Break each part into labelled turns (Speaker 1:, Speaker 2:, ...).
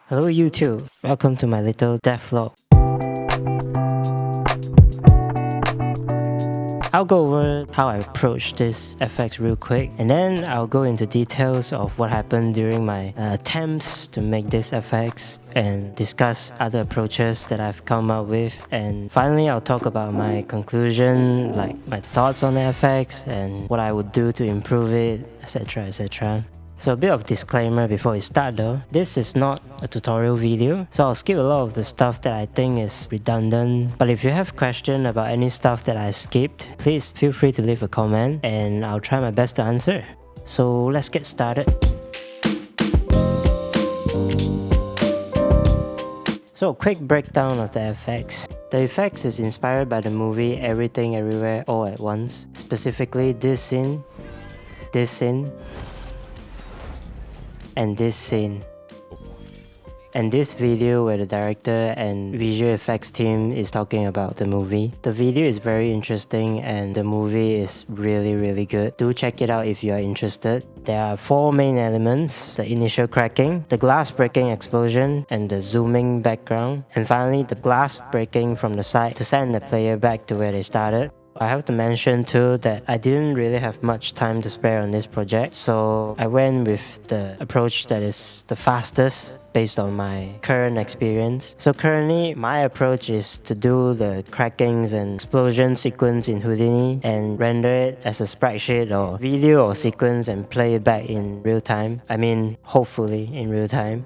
Speaker 1: Hello YouTube, welcome to my little devlog. I'll go over how I approached this FX real quick, and then I'll go into details of what happened during my attempts to make this FX and discuss other approaches that I've come up with, and finally I'll talk about my conclusion, like my thoughts on the FX and what I would do to improve it, etc, etc. So a bit of disclaimer before we start though, this is not a tutorial video, so I'll skip a lot of the stuff that I think is redundant, but if you have questions about any stuff that I skipped, please feel free to leave a comment and I'll try my best to answer. So let's get started. So a quick breakdown of the FX. The effects is inspired by the movie Everything Everywhere All at Once, specifically this scene, and this scene, and this video where the director and visual effects team is talking about the movie. The video is very interesting and the movie is really good. Do check it out if you are interested. There are 4 main elements: the initial cracking, the glass breaking explosion, and the zooming background, and finally the glass breaking from the side to send the player back to where they started. I have to mention too that I didn't really have much time to spare on this project, so I went with the approach that is the fastest based on my current experience. So currently my approach is to do the crackings and explosion sequence in Houdini and render it as a sprite sheet or video or sequence and play it back in real time. I mean, hopefully in real time.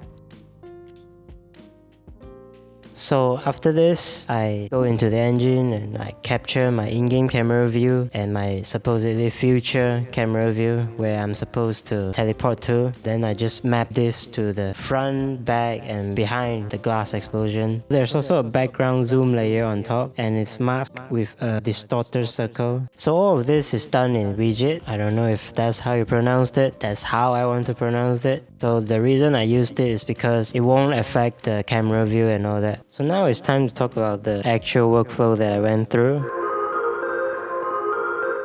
Speaker 1: So after this, I go into the engine and I capture my in-game camera view and my supposedly future camera view where I'm supposed to teleport to. Then I just map this to the front, back and behind the glass explosion. There's also a background zoom layer on top and it's masked with a distorter circle. So all of this is done in widget. I don't know if that's how you pronounced it. That's how I want to pronounce it. So the reason I used it is because it won't affect the camera view and all that. So now it's time to talk about the actual workflow that I went through.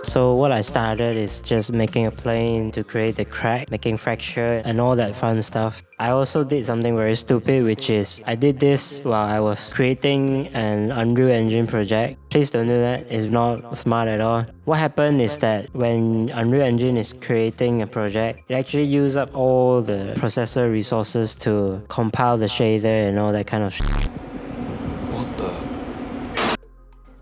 Speaker 1: So what I started is just making a plane to create the crack, making fracture and all that fun stuff. I also did something very stupid, which is I did this while I was creating an Unreal Engine project. Please don't do that, it's not smart at all. What happened is that when Unreal Engine is creating a project, it actually uses up all the processor resources to compile the shader and all that kind of shit.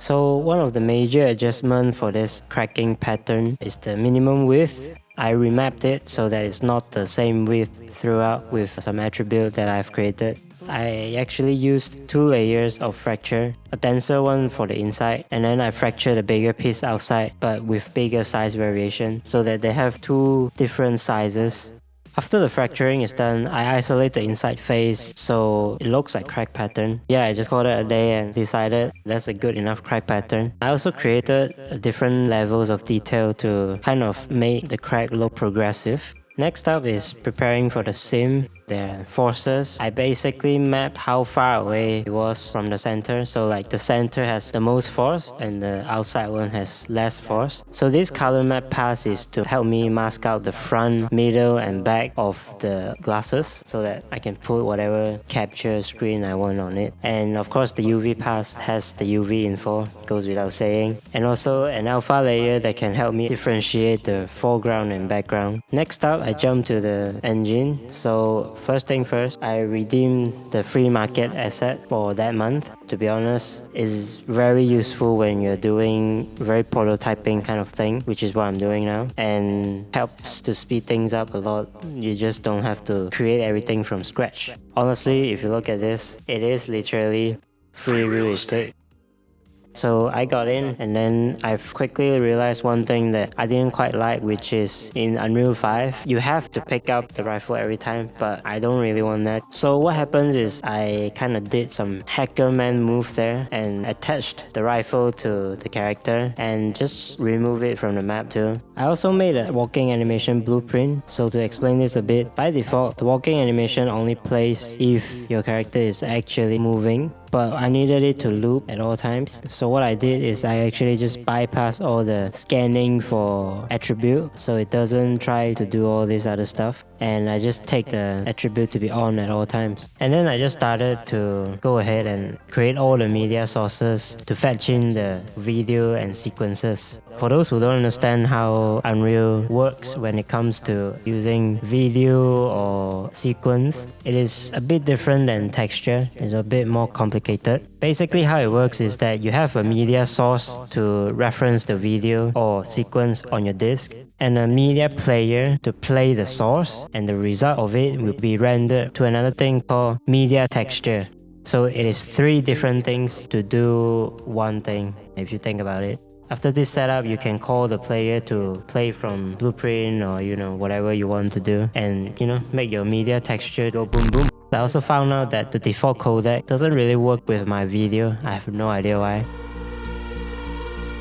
Speaker 1: So one of the major adjustments for this cracking pattern is the minimum width. I remapped it so that it's not the same width throughout with some attribute that I've created. I actually used 2 layers of fracture, a denser one for the inside, and then I fractured a bigger piece outside but with bigger size variation so that they have 2 different sizes. After the fracturing is done, I isolate the inside face so it looks like crack pattern. Yeah, I just called it a day and decided that's a good enough crack pattern. I also created different levels of detail to kind of make the crack look progressive. Next up is preparing for the sim, the forces. I basically map how far away it was from the center, so like the center has the most force and the outside one has less force. So this color map pass is to help me mask out the front, middle and back of the glasses so that I can put whatever capture screen I want on it. And of course the UV pass has the UV info, goes without saying. And also an alpha layer that can help me differentiate the foreground and background. Next up, I jump to the engine. So first thing first, I redeemed the free market asset for that month. To be honest, it's very useful when you're doing very prototyping kind of thing, which is what I'm doing now, and helps to speed things up a lot. You just don't have to create everything from scratch. Honestly, if you look at this, it is literally free real estate. So I got in and then I've quickly realized one thing that I didn't quite like, which is in Unreal 5, you have to pick up the rifle every time, but I don't really want that. So what happens is I kind of did some hacker man move there and attached the rifle to the character and just remove it from the map too. I also made a walking animation blueprint. So to explain this a bit, by default, the walking animation only plays if your character is actually moving. but I needed it to loop at all times. So what I did is I actually just bypass all the scanning for attribute, so it doesn't try to do all this other stuff, and I just take the attribute to be on at all times. And then I just started to go ahead and create all the media sources to fetch in the video and sequences. For those who don't understand how Unreal works when it comes to using video or sequence, it is a bit different than texture. It's a bit more complicated. Basically how it works is that you have a media source to reference the video or sequence on your disk, and a media player to play the source, and the result of it will be rendered to another thing called media texture. So it is 3 different things to do one thing, if you think about it. After this setup, you can call the player to play from blueprint or whatever you want to do, and make your media texture go boom boom. I also found out that the default codec doesn't really work with my video. I have no idea why.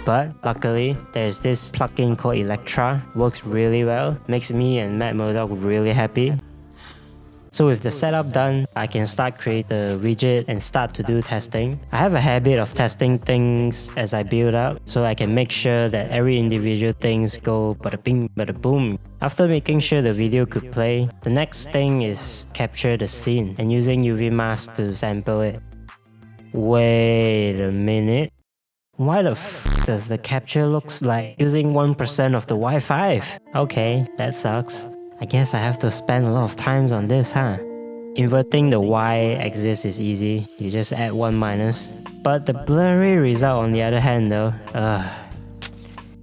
Speaker 1: But luckily, there's this plugin called Electra. Works really well, makes me and Matt Murdock really happy. So with the setup done, I can start create the widget and start to do testing. I have a habit of testing things as I build up, so I can make sure that every individual things go bada bing bada boom. After making sure the video could play, the next thing is capture the scene and using UV mask to sample it. Wait a minute. Why the f does the capture looks like using 1% of the Wi-Fi? Okay, that sucks. I guess I have to spend a lot of time on this, huh? Inverting the y-axis is easy, you just add 1 minus. But the blurry result on the other hand though,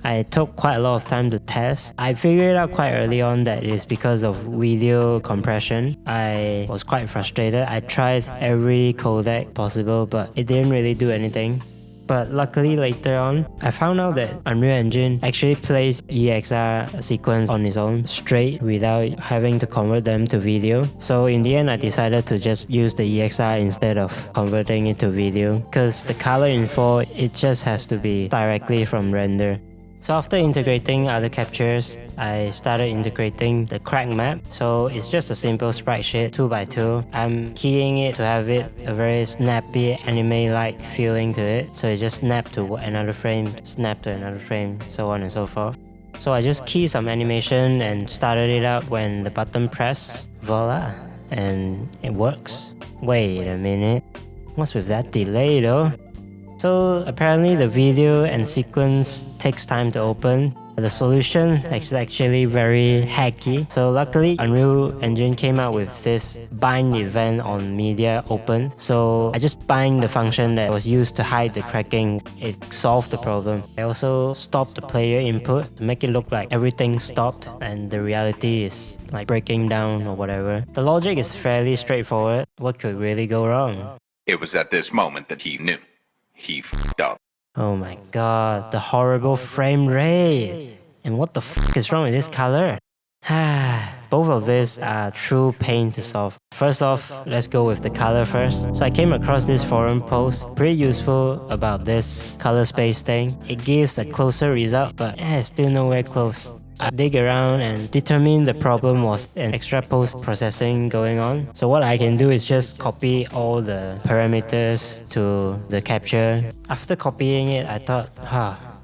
Speaker 1: I took quite a lot of time to test. I figured out quite early on that it is because of video compression. I was quite frustrated. I tried every codec possible, but it didn't really do anything. But luckily later on, I found out that Unreal Engine actually plays EXR sequence on its own straight without having to convert them to video. So in the end, I decided to just use the EXR instead of converting it to video, because the color info, it just has to be directly from render. So after integrating other captures, I started integrating the crack map. So it's just a simple sprite sheet 2x2. I'm keying it to have it a very snappy anime-like feeling to it. So it just snapped to another frame, snap to another frame, so on and so forth. So I just key some animation and started it up when the button press, voila, and it works. Wait a minute, what's with that delay though? So apparently the video and sequence takes time to open. The solution is actually very hacky. So luckily Unreal Engine came out with this bind event on media open. So I just bind the function that was used to hide the cracking. It solved the problem. I also stopped the player input to make it look like everything stopped and the reality is like breaking down or whatever. The logic is fairly straightforward. What could really go wrong?
Speaker 2: It was at this moment that he knew. He f***ed up.
Speaker 1: Oh my god, the horrible frame rate! And what the f*** is wrong with this color? Both of these are true pain to solve. First off, let's go with the color first. So I came across this forum post, pretty useful about this color space thing. It gives a closer result, but it's still nowhere close. I dig around and determine the problem was an extra post-processing going on. So what I can do is just copy all the parameters to the capture. After copying it, I thought,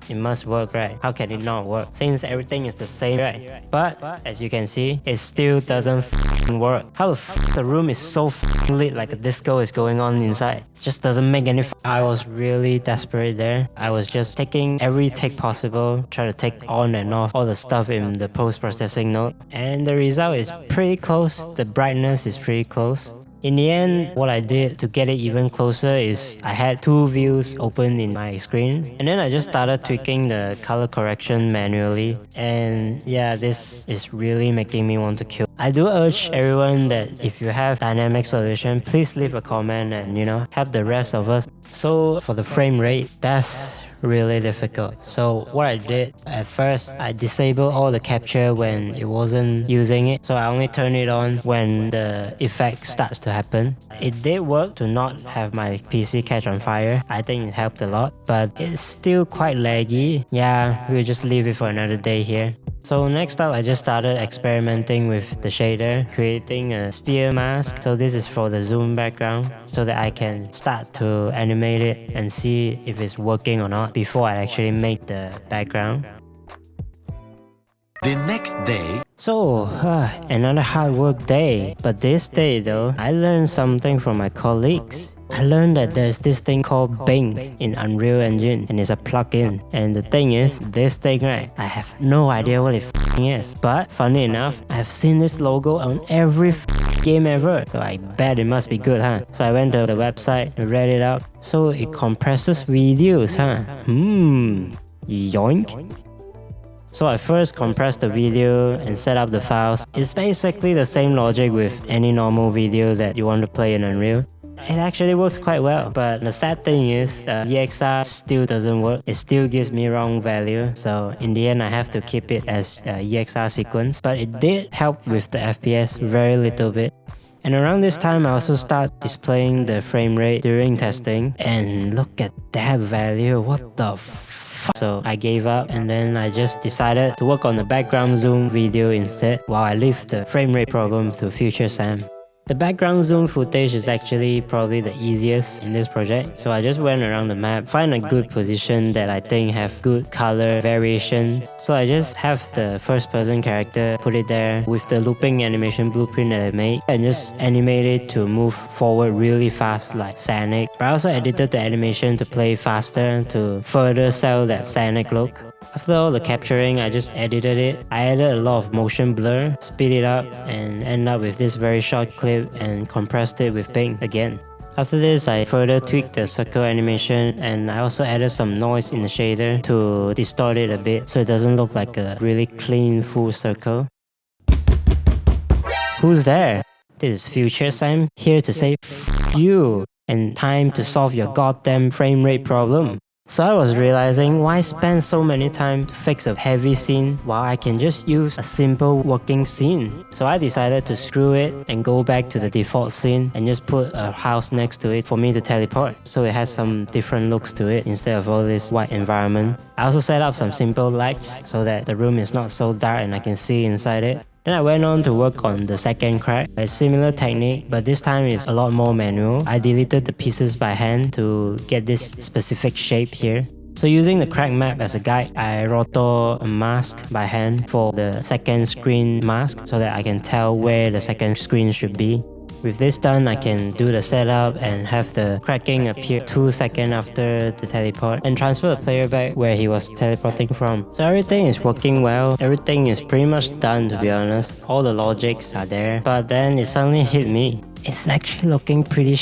Speaker 1: it must work, right? How can it not work? Since everything is the same, right? But as you can see, it still doesn't f***ing work. How the room is so f***ing lit like a disco is going on inside? It just doesn't make any I was really desperate there. I was just taking every take possible, try to take on and off all the stuff in the post-processing node. And the result is pretty close. The brightness is pretty close. In the end, what I did to get it even closer is I had 2 views open in my screen, and then I just started tweaking the color correction manually, and yeah, this is really making me want to kill. I do urge everyone that if you have dynamic solution, please leave a comment and help the rest of us. So for the frame rate, that's really difficult. So what I did at first, I disabled all the capture when it wasn't using it. So I only turn it on when the effect starts to happen. It did work to not have my PC catch on fire. I think it helped a lot, but it's still quite laggy. Yeah, we'll just leave it for another day here. So next up, I just started experimenting with the shader, creating a spear mask. So this is for the zoom background, so that I can start to animate it and see if it's working or not before I actually make the background.
Speaker 3: The next day,
Speaker 1: So, another hard work day. But this day though, I learned something from my colleagues. I learned that there's this thing called Bing in Unreal Engine, and it's a plugin. And the thing is, this thing, right, I have no idea what it is. But funny enough, I've seen this logo on every game ever. So I bet it must be good, huh? So I went to the website and read it up. So it compresses videos, huh? Yoink. So I first compressed the video and set up the files. It's basically the same logic with any normal video that you want to play in Unreal. It actually works quite well, but the sad thing is EXR still doesn't work. It still gives me wrong value, so in the end I have to keep it as EXR sequence. But it did help with the FPS very little bit. And around this time I also start displaying the frame rate during testing, and look at that value, what the so I gave up, and then I just decided to work on the background zoom video instead while I leave the frame rate problem to future Sam. The background zoom footage is actually probably the easiest in this project, so I just went around the map, find a good position that I think have good color variation. So I just have the first person character, put it there with the looping animation blueprint that I made, and just animate it to move forward really fast like Sonic. But I also edited the animation to play faster to further sell that Sonic look. After all the capturing, I just edited it. I added a lot of motion blur, speed it up, and end up with this very short clip and compressed it with Bing again. After this, I further tweaked the circle animation, and I also added some noise in the shader to distort it a bit so it doesn't look like a really clean full circle. Who's there? This is Future Sam, here to say F you, and time to solve your goddamn frame rate problem. So I was realizing, why spend so many time to fix a heavy scene while I can just use a simple working scene? So I decided to screw it and go back to the default scene and just put a house next to it for me to teleport, so it has some different looks to it instead of all this white environment. I also set up some simple lights so that the room is not so dark and I can see inside it. Then I went on to work on the second crack. A similar technique, but this time it's a lot more manual. I deleted the pieces by hand to get this specific shape here. So using the crack map as a guide, I rotor a mask by hand for the second screen mask so that I can tell where the second screen should be. With this done, I can do the setup and have the cracking appear 2 seconds after the teleport and transfer the player back where he was teleporting from. So everything is working well, everything is pretty much done, to be honest. All the logics are there, but then it suddenly hit me. It's actually looking pretty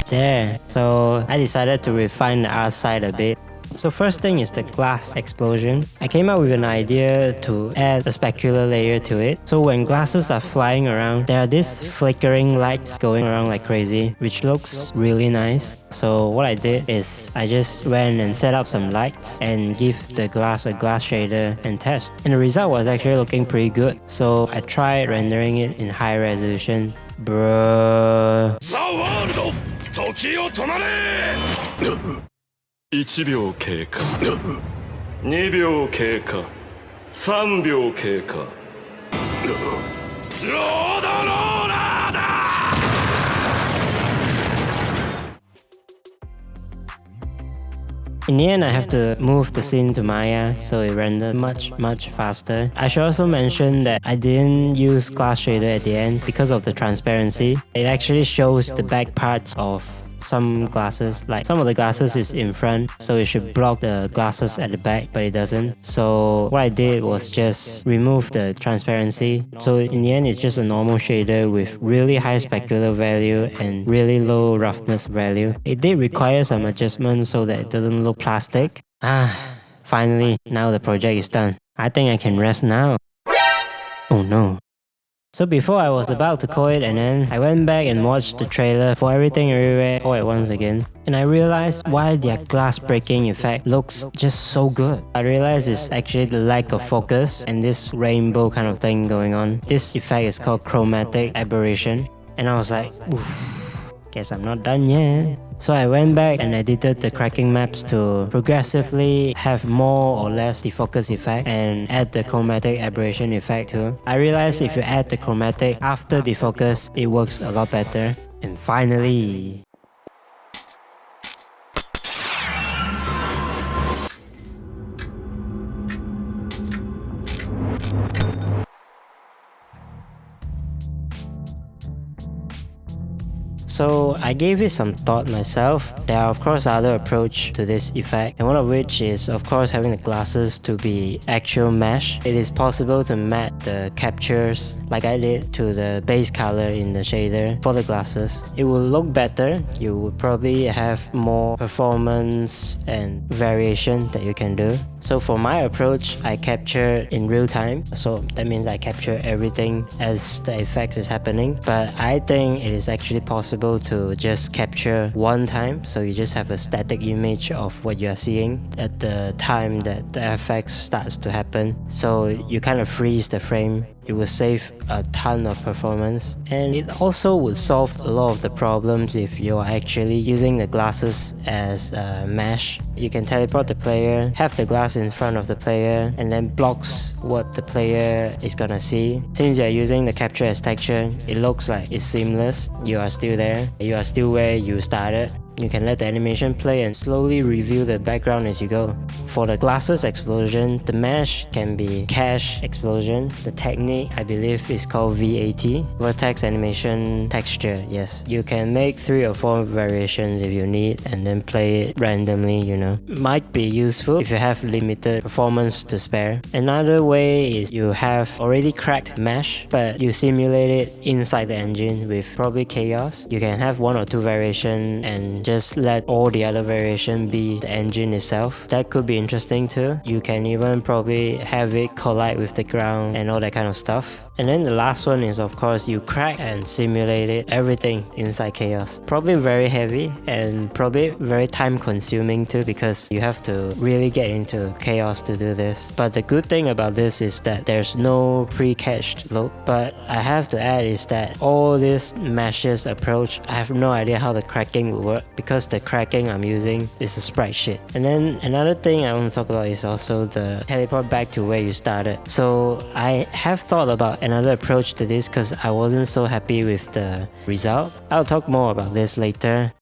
Speaker 1: there. So I decided to refine the art side a bit. So first thing is the glass explosion. I came up with an idea to add a specular layer to it. So when glasses are flying around, there are these flickering lights going around like crazy, which looks really nice. So what I did is I just went and set up some lights and give the glass a glass shader and test. And the result was actually looking pretty good. So I tried rendering it in high resolution. Bruh.
Speaker 4: 1秒経過2秒経過3秒経過ロードローラーだ
Speaker 1: In the end, I have to move the scene to Maya, so it rendered much faster. I should also mention that I didn't use glass shader at the end because of the transparency. It actually shows the back parts of some glasses, like some of the glasses is in front, so it should block the glasses at the back, but it doesn't. So what I did was just remove the transparency. So in the end, it's just a normal shader with really high specular value and really low roughness value. It did require some adjustment so that it doesn't look plastic. Finally, now the project is done. I think I can rest now. Oh no. So before I was about to call it an end, I went back and watched the trailer for Everything Everywhere all at once again. And I realized why their glass breaking effect looks just so good. I realized it's actually the lack of focus and this rainbow kind of thing going on. This effect is called chromatic aberration. And I was like, oof, guess I'm not done yet. So I went back and edited the cracking maps to progressively have more or less defocus effect and add the chromatic aberration effect too. I realized if you add the chromatic after defocus, it works a lot better. And finally, so I gave it some thought myself. There are of course other approach to this effect, and one of which is of course having the glasses to be actual mesh. It is possible to map the captures like I did to the base color in the shader for the glasses. It will look better. You will probably have more performance and variation that you can do. So for my approach, I capture in real time. So that means I capture everything as the effects is happening. But I think it is actually possible to just capture one time. So you just have a static image of what you are seeing at the time that the effects starts to happen. So you kind of freeze the frame. It will save a ton of performance, and it also would solve a lot of the problems if you're actually using the glasses as a mesh. You can teleport the player, have the glass in front of the player, and then blocks what the player is gonna see. Since you're using the capture as texture, it looks like it's seamless. You are still there, you are still where you started. You can let the animation play and slowly reveal the background as you go. For the glasses explosion, the mesh can be cache explosion. The technique, I believe, is called VAT, vertex animation texture. Yes, you can make 3 or 4 variations if you need and then play it randomly, you know. Might be useful if you have limited performance to spare. Another way is you have already cracked mesh, but you simulate it inside the engine with probably chaos. You can have 1 or 2 variations and just let all the other variation be the engine itself. That could be interesting too. You can even probably have it collide with the ground and all that kind of stuff. And then the last one is of course you crack and simulate it, everything inside chaos. Probably very heavy and probably very time consuming too, because you have to really get into chaos to do this. But the good thing about this is that there's no pre-cached load. But I have to add is that all this meshes approach, I have no idea how the cracking will work, because the cracking I'm using is a sprite shit. And then another thing I want to talk about is also the teleport back to where you started. So I have thought about another approach to this because I wasn't so happy with the result. I'll talk more about this later.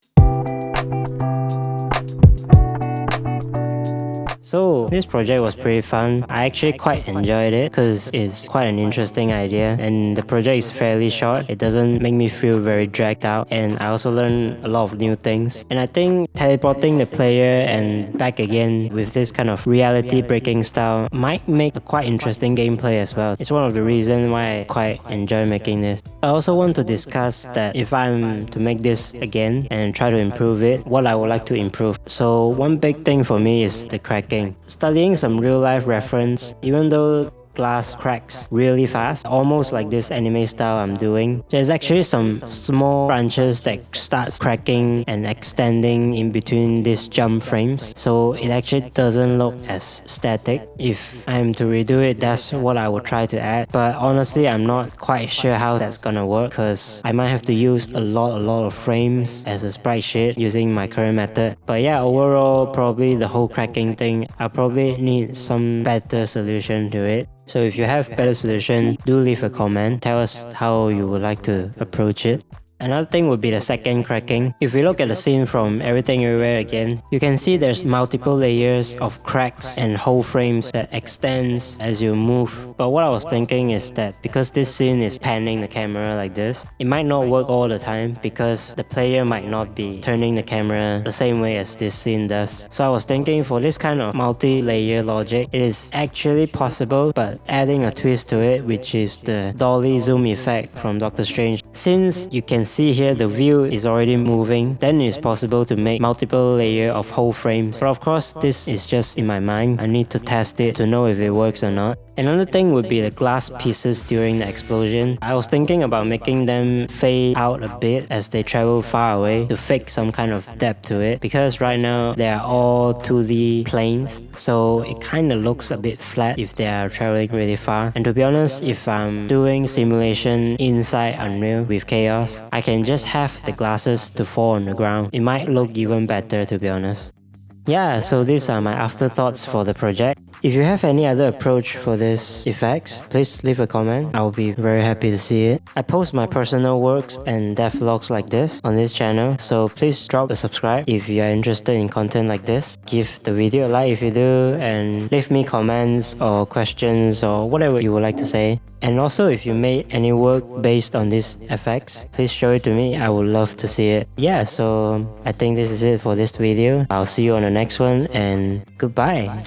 Speaker 1: So this project was pretty fun. I actually quite enjoyed it because it's quite an interesting idea, and the project is fairly short. It doesn't make me feel very dragged out, and I also learned a lot of new things. And I think teleporting the player and back again with this kind of reality breaking style might make a quite interesting gameplay as well. It's one of the reasons why I quite enjoy making this. I also want to discuss that if I'm to make this again and try to improve it, what I would like to improve. So one big thing for me is the cracking. Studying some real life reference, even though glass cracks really fast, almost like this anime style I'm doing, there's actually some small branches that starts cracking and extending in between these jump frames, so it actually doesn't look as static. If I'm to redo it, that's what I would try to add, but honestly I'm not quite sure how that's gonna work because I might have to use a lot of frames as a sprite sheet using my current method. But yeah, overall probably the whole cracking thing, I'll probably need some better solution to it. So if you have better solution, do leave a comment. Tell us how you would like to approach it. Another thing would be the second cracking. If we look at the scene from Everything Everywhere again, you can see there's multiple layers of cracks and whole frames that extends as you move. But what I was thinking is that because this scene is panning the camera like this, it might not work all the time because the player might not be turning the camera the same way as this scene does. So I was thinking for this kind of multi-layer logic, it is actually possible, but adding a twist to it, which is the dolly zoom effect from Doctor Strange. Since you can see here the view is already moving, then it's possible to make multiple layers of whole frames. But of course, this is just in my mind. I need to test it to know if it works or not. Another thing would be the glass pieces during the explosion. I was thinking about making them fade out a bit as they travel far away to fix some kind of depth to it, because right now they are all 2D planes, so it kind of looks a bit flat if they are traveling really far. And to be honest, if I'm doing simulation inside Unreal with Chaos, I can just have the glasses to fall on the ground. It might look even better, to be honest. Yeah, so these are my afterthoughts for the project. If you have any other approach for these effects, please leave a comment. I'll be very happy to see it. I post my personal works and devlogs like this on this channel, so please drop a subscribe if you are interested in content like this. Give the video a like if you do, and leave me comments or questions or whatever you would like to say. And also, if you made any work based on these effects, please show it to me. I would love to see it. Yeah, so I think this is it for this video. I'll see you on the next one, and goodbye.